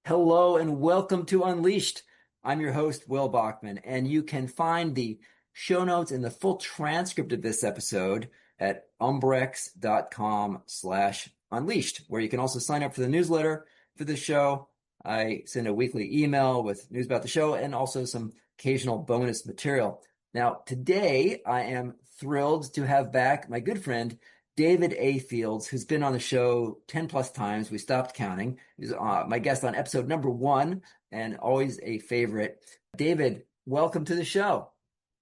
Hello and welcome to Unleashed. I'm your host, Will Bachman, and you can find the show notes and the full transcript of this episode at umbrex.com/unleashed, where you can also sign up for the newsletter for the show. I send a weekly email with news about the show and also some occasional bonus material. Now, today I am thrilled to have back my good friend, David A. Fields, who's been on the show 10 plus times. We stopped counting. He's my guest on episode number one and always a favorite. David, welcome to the show.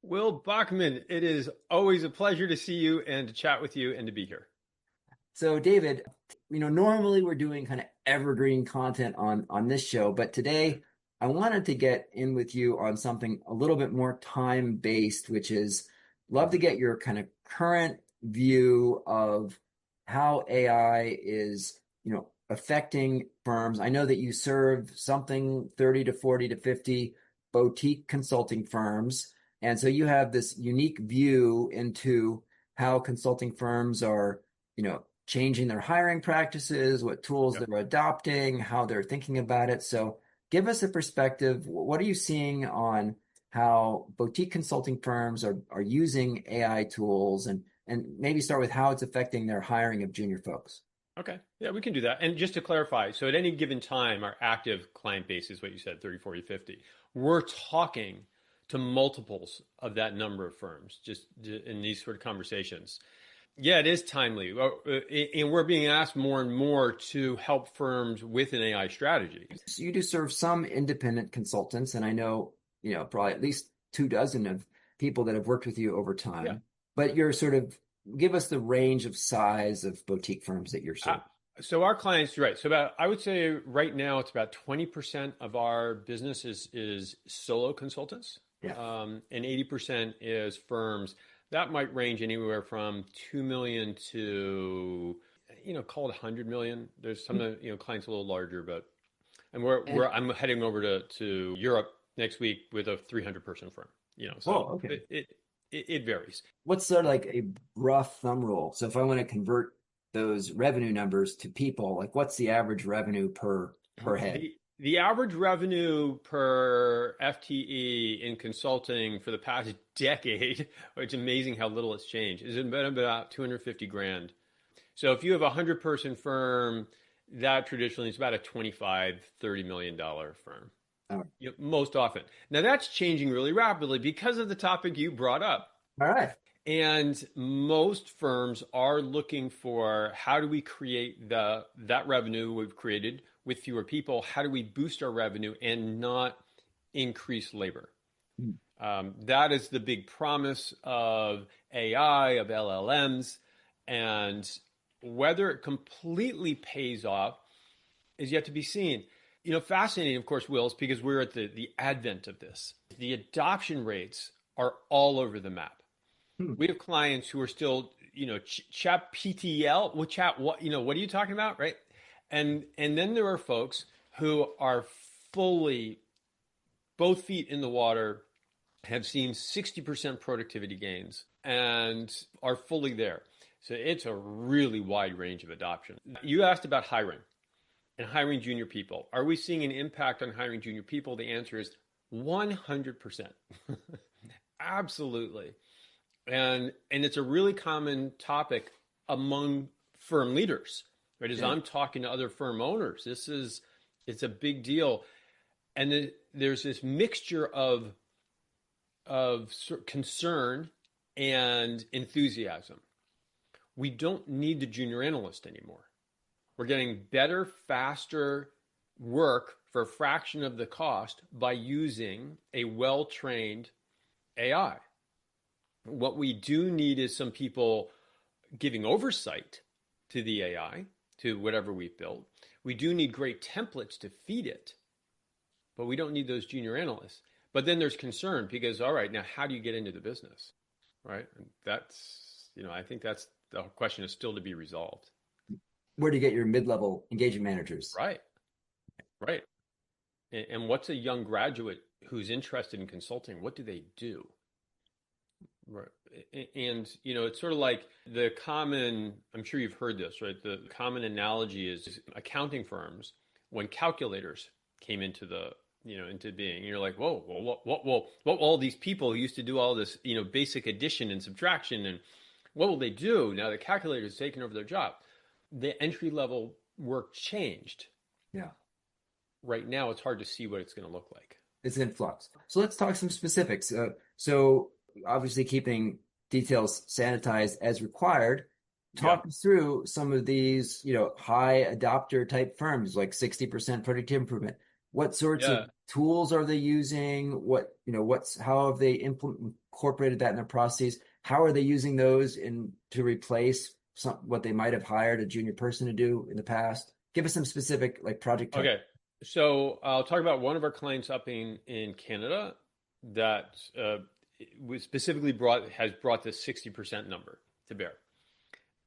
Will Bachman, it is always a pleasure to see you and to chat with you and to be here. So, David, normally we're doing kind of evergreen content on this show, but today I wanted to get in with you on something a little bit more time-based, which is love to get your kind of current view of how AI is, affecting firms. I know that you serve something 30 to 40 to 50 boutique consulting firms. And so you have this unique view into how consulting firms are, changing their hiring practices, what tools Yep. they're adopting, how they're thinking about it. So give us a perspective. What are you seeing on how boutique consulting firms are using AI tools and maybe start with how it's affecting their hiring of junior folks? Okay. Yeah, we can do that. And just to clarify, so at any given time, our active client base is what you said, 30, 40, 50. We're talking to multiples of that number of firms just in these sort of conversations. Yeah, it is timely. And we're being asked more and more to help firms with an AI strategy. So you do serve some independent consultants, and I know, probably at least 2 dozen of people that have worked with you over Yeah. time. But you're sort of give us the range of size of boutique firms that you're Uh, serving. so our clients, right. So about, I would say right now it's about 20% of our business is solo consultants. Yeah. And 80% is firms. That might range anywhere from 2 million to, call it 100 million. There's some, clients a little larger, but, and And I'm heading over to Europe next week with a 300 person firm, so oh, okay. it varies. What's sort of like a rough thumb rule? So if I want to convert those revenue numbers to people, like what's the average revenue per head? The average revenue per FTE in consulting for the past decade, it's amazing how little it's changed, is about 250 grand. So if you have a 100-person firm, that traditionally is about a 25, $30 million firm, All right. most often. Now that's changing really rapidly because of the topic you brought up. All right. And most firms are looking for how do we create that revenue we've created with fewer people? How do we boost our revenue and not increase labor? Hmm. That is the big promise of AI, of LLMs, and whether it completely pays off is yet to be seen. Fascinating, of course, Will, is because we're at the advent of this. The adoption rates are all over the map. Hmm. We have clients who are still, chat PTL, well, chat, what are you talking about, right? And then there are folks who are fully both feet in the water, have seen 60% productivity gains and are fully there. So it's a really wide range of adoption. You asked about hiring and hiring junior people. Are we seeing an impact on hiring junior people? The answer is 100%. Absolutely. And it's a really common topic among firm leaders, right? As Yeah. I'm talking to other firm owners, it's a big deal. And there's this mixture of concern and enthusiasm. We don't need the junior analyst anymore. We're getting better, faster work for a fraction of the cost by using a well-trained AI. What we do need is some people giving oversight to the AI, to whatever we've built. We do need great templates to feed it, but we don't need those junior analysts. But then there's concern because, all right, now how do you get into the business, right? And that's, I think that's the question is still to be resolved. Where do you get your mid-level engagement managers? Right, right. And what's a young graduate who's interested in consulting? What do they do? Right. And, it's sort of like the common, I'm sure you've heard this, right? The common analogy is accounting firms, when calculators came into the into being. And you're like, whoa, what all these people who used to do all this basic addition and subtraction, and what will they do now the calculator's taken over their job? The entry level work changed. Yeah. Right now, it's hard to see what it's going to look like. It's in flux. So let's talk some specifics. So obviously keeping details sanitized as required. Talk us through some of these, high adopter type firms, like 60% productivity improvement. What sorts of tools are they using? How have they incorporated that in their processes? How are they using those to replace what they might have hired a junior person to do in the past? Give us some specific project type. Okay. So I'll talk about one of our clients up in Canada that was specifically has brought this 60% number to bear.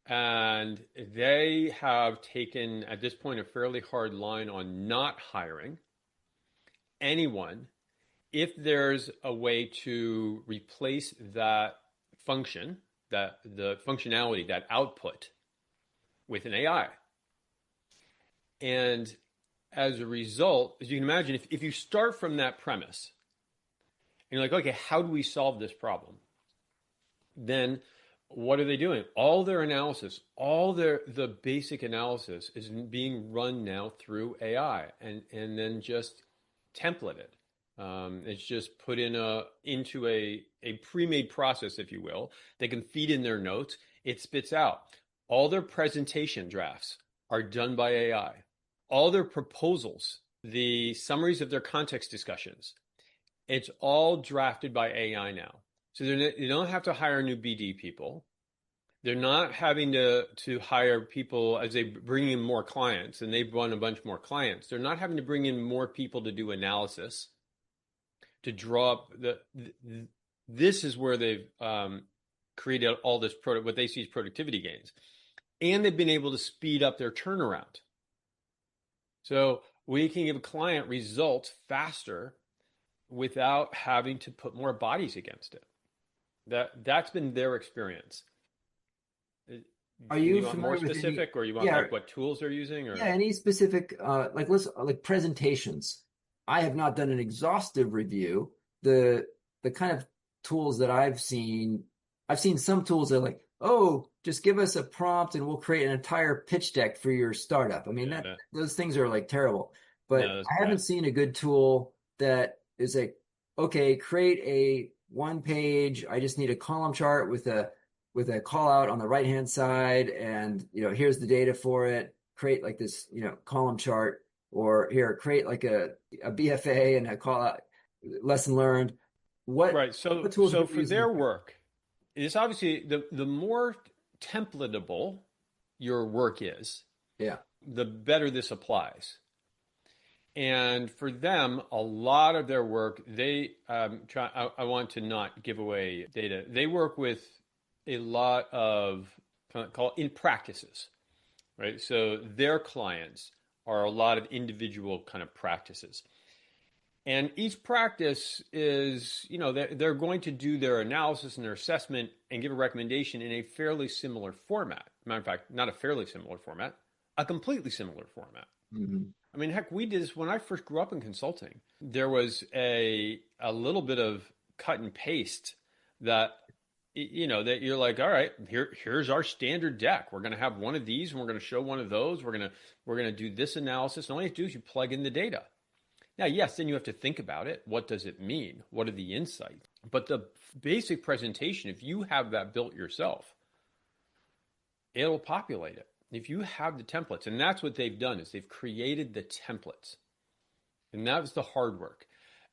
And they have taken, at this point, a fairly hard line on not hiring anyone if there's a way to replace that function, the functionality, that output with an AI. And as a result, as you can imagine, if you start from that premise and you're like, okay, how do we solve this problem? Then what are they doing? All their analysis, the basic analysis is being run now through AI and then just template it. It's just put into a pre-made process, if you will. They can feed in their notes. It spits out. All their presentation drafts are done by AI. All their proposals, the summaries of their context discussions, it's all drafted by AI now. So they don't have to hire new BD people. They're not having to hire people as they bring in more clients, and they've run a bunch more clients. They're not having to bring in more people to do analysis, to draw up this is where they've created all this what they see as productivity gains. And they've been able to speed up their turnaround. So we can give a client results faster without having to put more bodies against it. That's been their experience. Are you want more specific, or you want what tools they're using, or any specific like presentations? I have not done an exhaustive review. The kind of tools that I've seen some tools that are like, oh, just give us a prompt and we'll create an entire pitch deck for your startup. I mean, those things are terrible. But I haven't seen a good tool that is like, okay, create a one page. I just need a column chart with a call out on the right hand side, and here's the data for it. Create like this, column chart, or here create like a BFA and a call out lesson learned. So for their work, it's obviously the more templatable your work is, the better this applies. And for them, a lot of their work, they I want to not give away data. They work with a lot of call in practices, right? So their clients are a lot of individual kind of practices. And each practice is, they're going to do their analysis and their assessment and give a recommendation in a fairly similar format. Matter of fact, not a fairly similar format, a completely similar format. Mm-hmm. I mean, heck, we did this when I first grew up in consulting. There was a little bit of cut and paste that, that you're like, all right, here's our standard deck. We're going to have one of these, and we're going to show one of those. We're going to do this analysis. And all you have to do is you plug in the data. Now, yes, then you have to think about it. What does it mean? What are the insights? But the basic presentation, if you have that built yourself, it'll populate it. If you have the templates, and that's what they've done, is they've created the templates. And that was the hard work.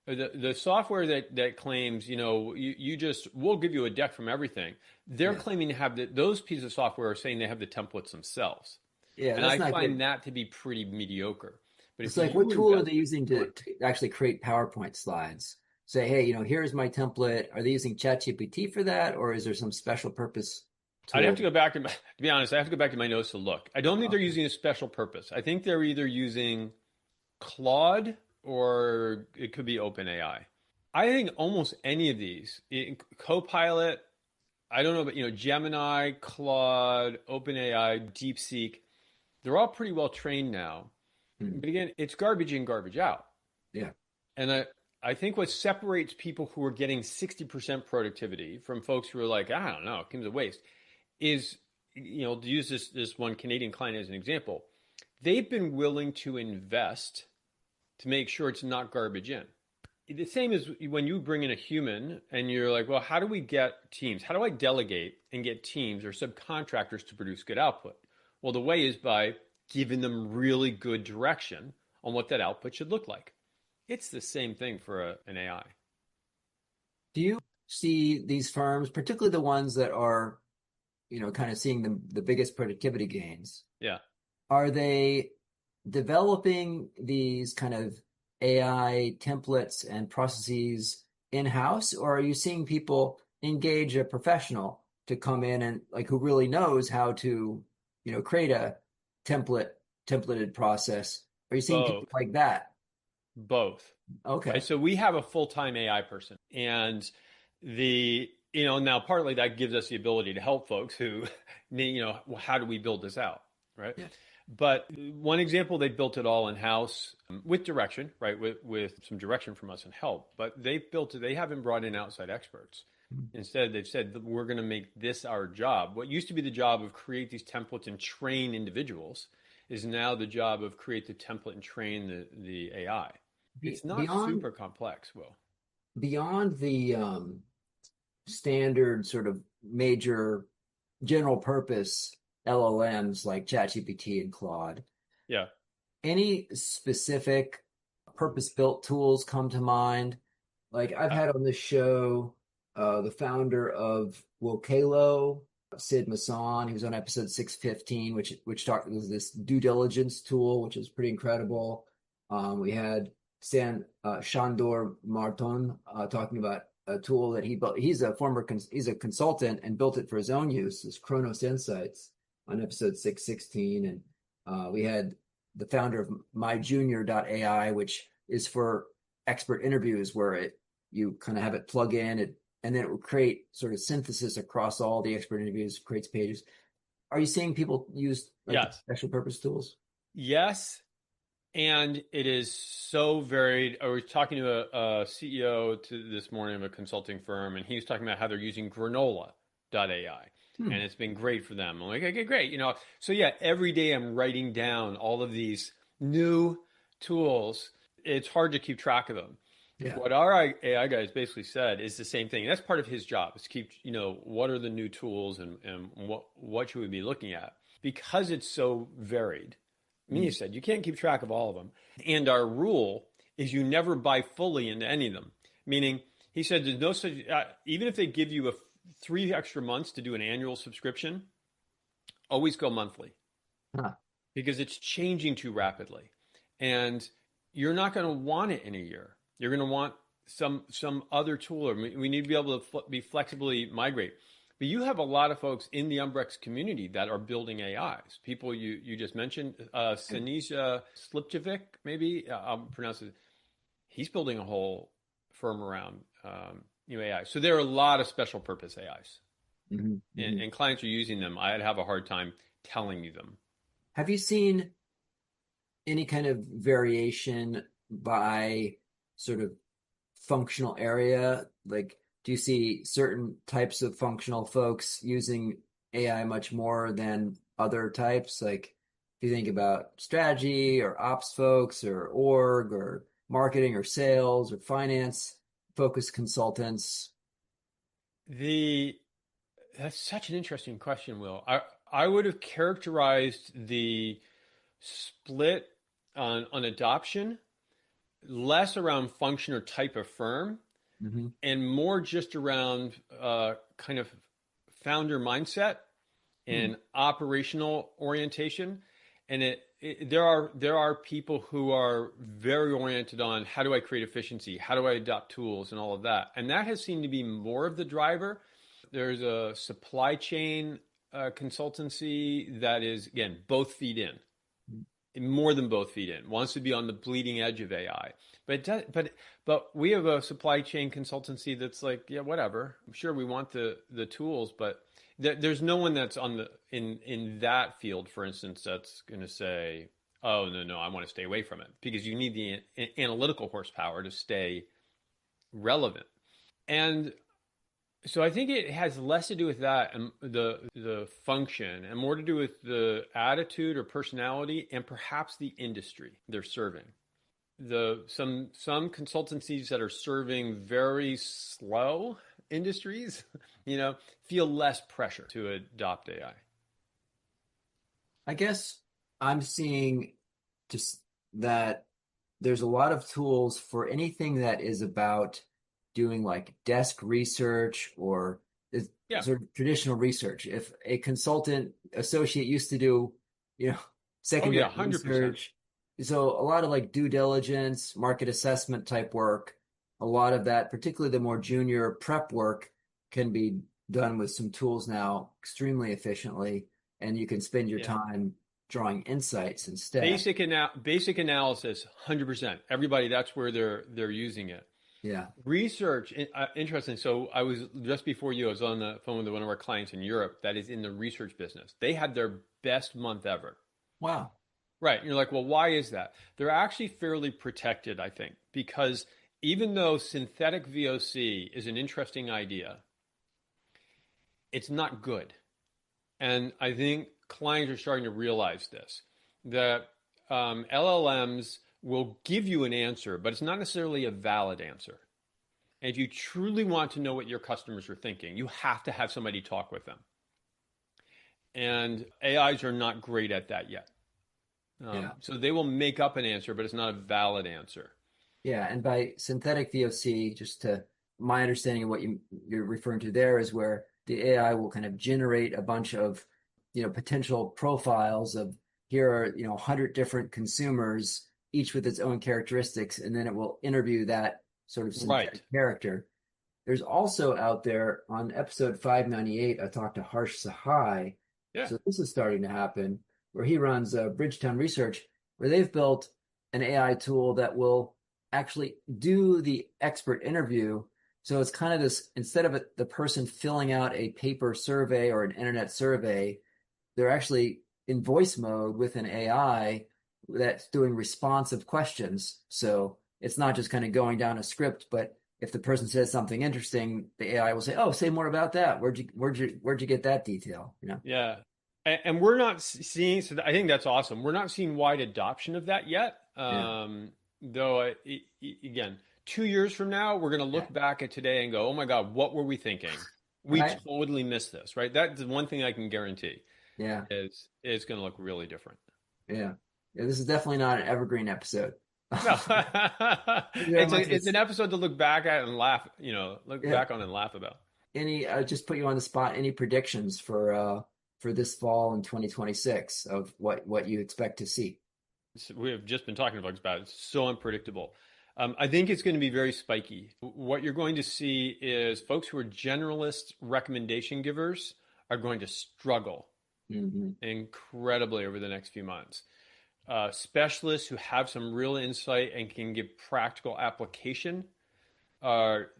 The software that claims, we'll give you a deck from everything. They're claiming to have those pieces of software are saying they have the templates themselves. Yeah, and I find that to be pretty mediocre. But it's like, what tool are they using to actually create PowerPoint slides? Say, hey, here's my template. Are they using ChatGPT for that, or is there some special purpose tool? I'd have to go back to be honest, I have to go back to my notes to look. I don't think they're using a special purpose. I think they're either using Claude or it could be OpenAI. I think almost any of these, Copilot, I don't know, but Gemini, Claude, OpenAI, DeepSeek, they're all pretty well trained now. But again, it's garbage in, garbage out. Yeah. And I think what separates people who are getting 60% productivity from folks who are like, I don't know, it seems a waste, is, to use this one Canadian client as an example, they've been willing to invest to make sure it's not garbage in. The same as when you bring in a human and you're like, well, how do we get teams? How do I delegate and get teams or subcontractors to produce good output? Well, the way is by giving them really good direction on what that output should look like. It's the same thing for an AI. Do you see these firms, particularly the ones that are, kind of seeing the biggest productivity gains? Yeah. Are they developing these kind of AI templates and processes in-house, or are you seeing people engage a professional to come in and like who really knows how to, create a templated process? Are you seeing people Both. like that? Both. Right. Okay. So we have a full-time AI person, and now partly that gives us the ability to help folks who, how do we build this out? Right. Yeah. But one example, they built it all in house with direction, right? With some direction from us and help. But they built it, they haven't brought in outside experts. Instead, they've said that we're going to make this our job. What used to be the job of create these templates and train individuals is now the job of create the template and train the AI. It's not Beyond super complex, Will. beyond the standard sort of major general purpose LLMs like ChatGPT and Claude, Yeah. any specific purpose-built tools come to mind? Like I've Uh, had on this show the founder of Wokalo, Sid Masson. He was on episode 615, which talked was this due diligence tool, which is pretty incredible. We had Shandor Marton talking about a tool that he built. He's a consultant and built it for his own use. This Chronos Insights on episode 616, and we had the founder of MyJunior.ai, which is for expert interviews where you kind of have it plug in it, and then it will create sort of synthesis across all the expert interviews, creates pages. Are you seeing people use like yes. special purpose tools? Yes. And it is so varied. I was talking to a CEO this morning of a consulting firm, and he was talking about how they're using granola.ai. Hmm. And it's been great for them. I'm like, okay, great. So yeah, every day I'm writing down all of these new tools. It's hard to keep track of them. Yeah. What our AI guys basically said is the same thing. That's part of his job is keep, what are the new tools and what should we be looking at? Because it's so varied. I mean, Hmm. he said you can't keep track of all of them. And our rule is you never buy fully into any of them. Meaning, he said there's no such, even if they give you 3 extra months to do an annual subscription, always go monthly Huh. because it's changing too rapidly. And you're not going to want it in a year. You're going to want some other tool, or we need to be able to be flexibly migrate. But you have a lot of folks in the Umbrex community that are building AIs. People you just mentioned, Sinisa Slipčević, maybe I'll pronounce it. He's building a whole firm around AI. So there are a lot of special purpose AIs, Mhm, mhm. and clients are using them. I'd have a hard time telling you them. Have you seen any kind of variation by sort of functional area? Like, do you see certain types of functional folks using AI much more than other types? Like, if you think about strategy or ops folks or org or marketing or sales or finance focused consultants. The That's such an interesting question, Will. I would have characterized the split on adoption less around function or type of firm Mhm. and more just around kind of founder mindset Hmm. and operational orientation. And there are people who are very oriented on how do I create efficiency, how do I adopt tools, and all of that. And that has seemed to be more of the driver. There's a supply chain consultancy that is again both feet in, more than both feet in, wants to be on the bleeding edge of AI. But we have a supply chain consultancy that's like, yeah, whatever. I'm sure we want the tools, but there's no one that's on the in that field, for instance, that's going to say oh, no, no, I want to stay away from it because you need the analytical horsepower to stay relevant. And so I think it has less to do with that and the function and more to do with the attitude or personality and perhaps the industry they're serving. Some consultancies that are serving very slow industries, feel less pressure to adopt AI. I guess I'm seeing just that there's a lot of tools for anything that is about doing like desk research or Yeah. sort of traditional research. If a consultant associate used to do, you know, Oh yeah, secondary 100%. research, so a lot of like due diligence, market assessment type work, a lot of that, particularly the more junior prep work, can be done with some tools now extremely efficiently, and you can spend your Yeah. time drawing insights instead. Basic analysis, 100%. Everybody, that's where they're using it. Yeah. Research, interesting. So I was just before you, I was on the phone with one of our clients in Europe that is in the research business. They had their best month ever. Wow. Right. And you're like, well, why is that? They're actually fairly protected, I think, because even though synthetic VOC is an interesting idea, it's not good. And I think clients are starting to realize this, that LLMs will give you an answer, but it's not necessarily a valid answer. And if you truly want to know what your customers are thinking, you have to have somebody talk with them. And AIs are not great at that yet. Yeah. So they will make up an answer, but it's not a valid answer. Yeah. And by synthetic VOC, just to my understanding of what you're referring to there is where the AI will kind of generate a bunch of, potential profiles of here are, 100 different consumers, each with its own characteristics, and then it will interview that sort of Right. synthetic character. There's also out there on episode 598, I talked to Harsh Sahai. Yeah. So this is starting to happen where he runs Bridgetown Research, where they've built an AI tool that will actually do the expert interview. So it's kind of this, instead of the person filling out a paper survey or an internet survey, they're actually in voice mode with an AI that's doing responsive questions. So it's not just kind of going down a script, but if the person says something interesting, the AI will say, "Oh, say more about that. Where'd you get that detail?" Yeah. And we're not seeing, so I think that's awesome. We're not seeing wide adoption of that yet. Yeah, Though, again, 2 years from now, we're going to yeah, look back at today and go, oh my God, what were we thinking? We right. totally missed this, right? That's the one thing I can guarantee Yeah, is it's going to look really different. yeah, yeah. This is definitely not an evergreen episode. No, Thank you very much. it's an episode to look back at and laugh, look Yeah. back on and laugh about. Any just put you on the spot. Any predictions for this fall in 2026 of what you expect to see? We have just been talking to folks about it. It's so unpredictable. I think it's going to be very spiky. What you're going to see is folks who are generalist recommendation givers are going to struggle Mm-hmm. incredibly over the next few months. Specialists who have some real insight and can give practical application are,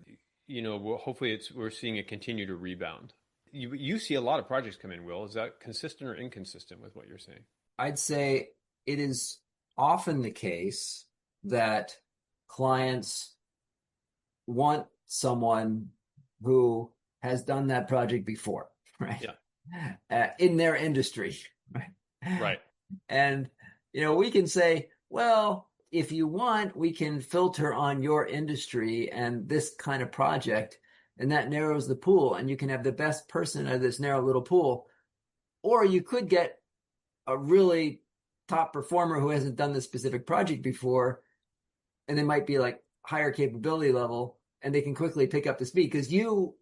hopefully we're seeing it continue to rebound. You see a lot of projects come in, Will. Is that consistent or inconsistent with what you're saying? I'd say it is often the case that clients want someone who has done that project before, right? Yeah. In their industry, right? Right. And, we can say, well, if you want, we can filter on your industry and this kind of project, and that narrows the pool, and you can have the best person out of this narrow little pool. Or you could get a really top performer who hasn't done this specific project before, and they might be like higher capability level, and they can quickly pick up the speed because you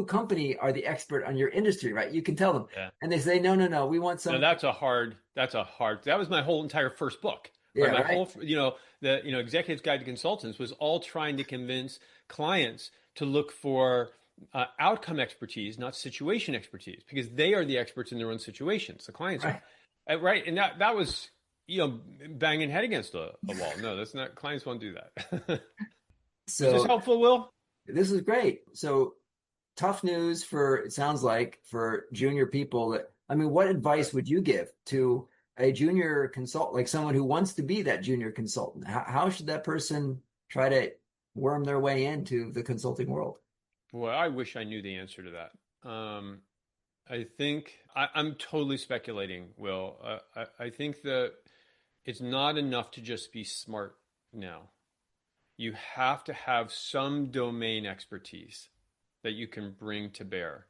company are the expert on your industry, right? You can tell them, Yeah. and they say, no, we want No, some. that was my whole entire first book, right? Yeah, My right. whole, Executive's Guide to Consultants was all trying to convince clients to look for outcome expertise, not situation expertise, because they are the experts in their own situations. The clients are, Right. right? And that was, banging head against a wall. No, that's not. Clients won't do that. Was this So helpful, Will? this is great. So tough news for, it sounds like, for junior people. That, I mean, what advice would you give to a junior consultant, like someone who wants to be that junior consultant? How should that person try to worm their way into the consulting world? Boy, I wish I knew the answer to that. I think I'm totally speculating, Will. I think that it's not enough to just be smart now. You have to have some domain expertise that you can bring to bear.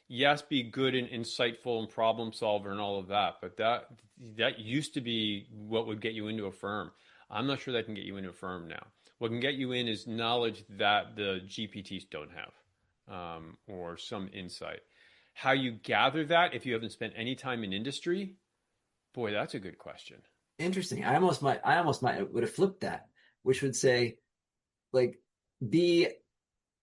Yes, be good and insightful and problem solver and all of that, but that used to be what would get you into a firm. I'm not sure that can get you into a firm now. What can get you in is knowledge that the GPTs don't have, or some insight. How you gather that if you haven't spent any time in industry, boy, that's a good question. Interesting. I almost might would have flipped that, which would say like be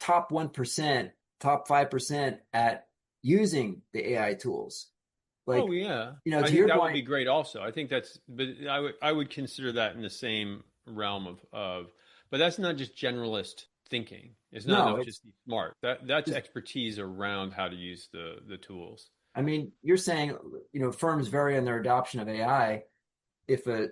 top 1%, top 5% at using the AI tools. Oh Like, yeah, to I think your that would point, be great. Also, I think that's, but I would consider that in the same realm of, but that's not just generalist thinking. It's not no, enough it's just to be smart. That's just, expertise around how to use the tools. I mean, you're saying, firms vary in their adoption of AI. If a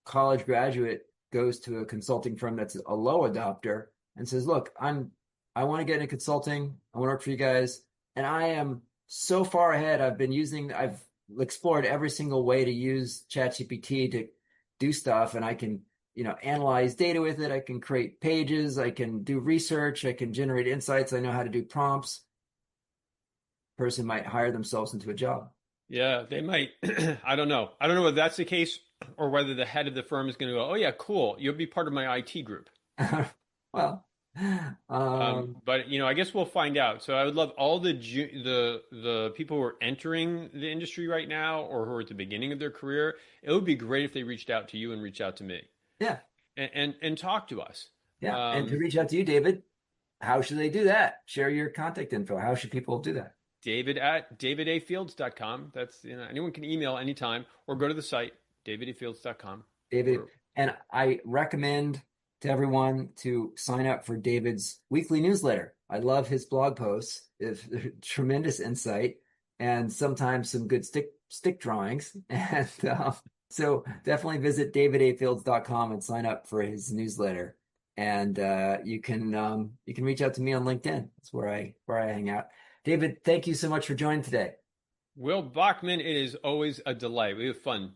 college graduate goes to a consulting firm that's a low adopter and says, "Look, I want to get into consulting. I want to work for you guys, and I am so far ahead. I've explored every single way to use ChatGPT to do stuff, and I can, analyze data with it. I can create pages. I can do research. I can generate insights. I know how to do prompts." Person might hire themselves into a job. Yeah, they might. I don't know. I don't know whether that's the case or whether the head of the firm is going to go, "Oh yeah, cool. You'll be part of my IT group." Well, But I guess we'll find out. So I would love all the people who are entering the industry right now or who are at the beginning of their career. It would be great if they reached out to you and reached out to me yeah, and talk to us. yeah. And to Um, reach out to you, David, how should they do that? Share your contact info. How should people do that? David at davidafields.com. That's anyone can email anytime or go to the site davidafields.com. David, Or and I recommend to everyone to sign up for David's weekly newsletter. I love his blog posts. It's tremendous insight and sometimes some good stick drawings. And so definitely visit davidafields.com and sign up for his newsletter. And you can reach out to me on LinkedIn. That's where I hang out. David, thank you so much for joining today. Will Bachman, it is always a delight. We have fun